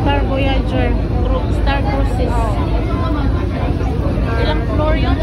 Star Voyager. Star Cruises. Ilang floor yun?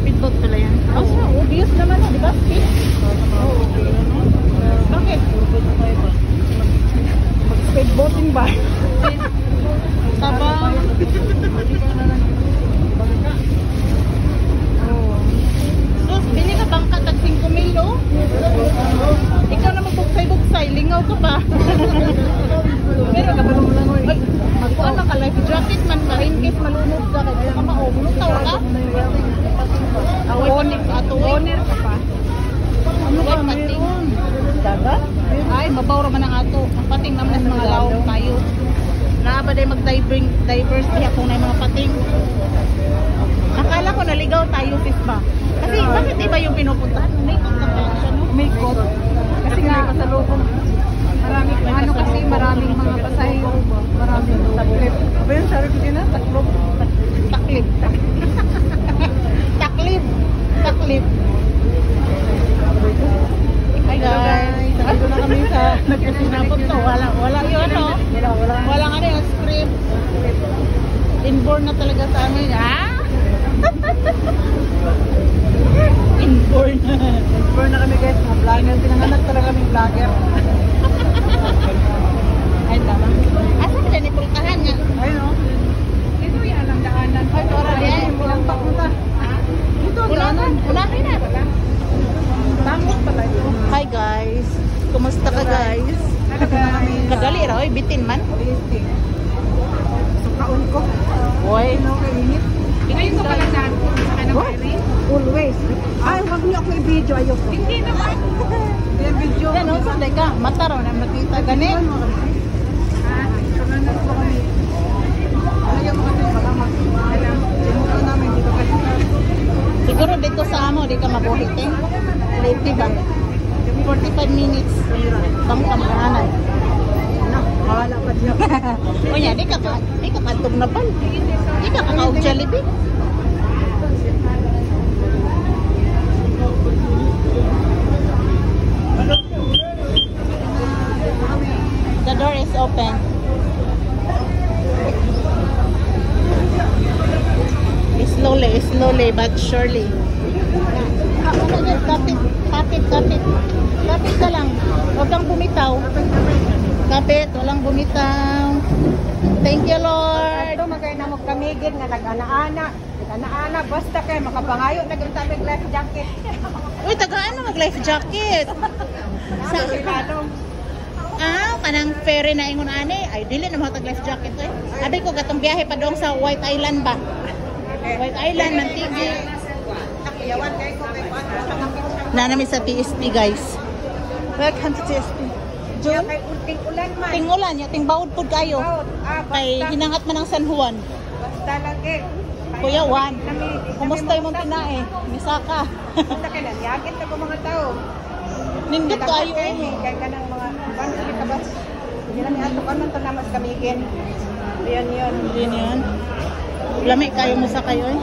Speedboat pala yan. Obvious naman, di ba? Speed? Bakit? Mag-speedboating ba? Sabang. Sus, bili ka bangka tag 5 mil, oh? Ikaw na magbugsay-bugsay, lingaw ka pa. Pero magkuha ka life jacket man ka, in case malunod ka, kaya ka maumulutaw ka. Owner ka pa. Ano ba meron? Dagat? Ay, mabaw raman ang ato. Ang pating naman mga lawang tayo. Naaba day mag-diverse diya kung na yung mga pating. Akala ko naligaw tayo, sis ba? Kasi bakit iba yung pinupuntahan? Make-up na ba siya, no? Make-up. Kasi nga, maraming mga pasahero. Maraming taklip. Aba yun, sabi ko din na, taklip. Taklip. Hi guys. Ito na kami sa nagkasinapot to. Wala yun, ano? Walang ano yung script. Inborn na talaga sa amin. Inborn na kami guys. Mga vlogger. Pinanganak talaga kaming vlogger. Ay, tama. Asa ka dyan ipultahan nga? Ay, no? Ito yan ang daanan. Ay, tora yan. Walang papunta. Ito ang daanan. Unahin na. Tangos pala ito. Hi guys. Kumusta ka guys? Kadali raw, bitin man. Bitin. Sukaon ko. Uy. Ano kainit? Ngayon ko pala saan? Always. Ay, huwag niyo ako i-video. Ayoko. Hindi naman. Yan video. Yan, no? Sanday ka. Mata raw na makita. Ganit. Siguro dito sa amo, di ka mabuhit eh. Late ba? 45 minutes. Bang kamakanan. Wala pa diyo. O niya, di ka katog na pan. Di ka kakaog Jollibee. The door is open. Slowly but surely. Kapit ka lang. Huwag kang bumitaw. Kapit, walang bumitaw. Thank you, Lord. Ito magay na mo kamigid nga nag-ana. Basta kayo makapangayo nag-untamig life jacket. Uy, tagaan mo mag-life jacket. Sa kanang ferry na ingon ani. Ay, dili na mo tag-life jacket eh. Abi ko gatong biyahe pa doon sa White Island ba? White Island, Mantigui. Nanami sa TSP guys. Welcome to TSP. June? Ting-ulan man. Ting-ulan, ting bawod po kayo. Kay hinangat man ng San Juan. Basta lagi. Kuya Juan, kumusta yung mga pinae? Misaka. Basta kailan, yagit na ko mga tao. Nindot kayo eh. Kaya ka ng mga bansa kita ba? Hindi na niya ito ka man ito na mas kamigin. Yun. Lami kayo mo sa kayo eh.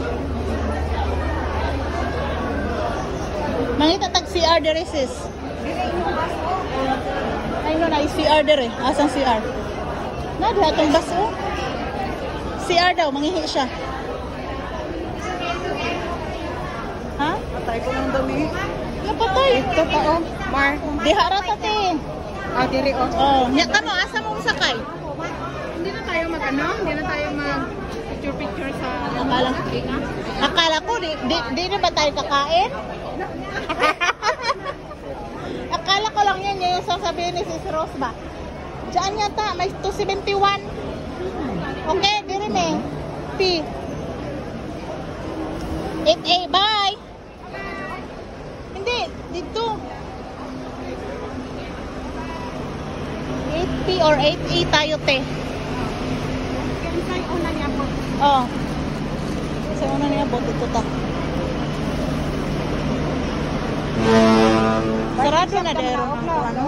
Mangita tag CR dere sis. Ay no na CR dere. Asang CR? Na diha tong bus oh. CR daw mangihi siya. Ha? Patay ko ng dami. Napatay. Ito pa oh. Mar. Diha ra ta te. Ah, diri oh. Oh, nya kamo asa mo sakay? Hindi na tayo hindi na tayo picture sa Akala ko di na ba tayo kakain? Akala ko lang yan yung sasabihin ni Sis Rose ba? Diyan yata, may 271. Okay, diri me. P. 8A, bye! Hindi, dito. 8P or 8A tayo, te. Yan sa una niya po. Oh. Sa una niya, boto ito ta. Sarado na dero ng ano.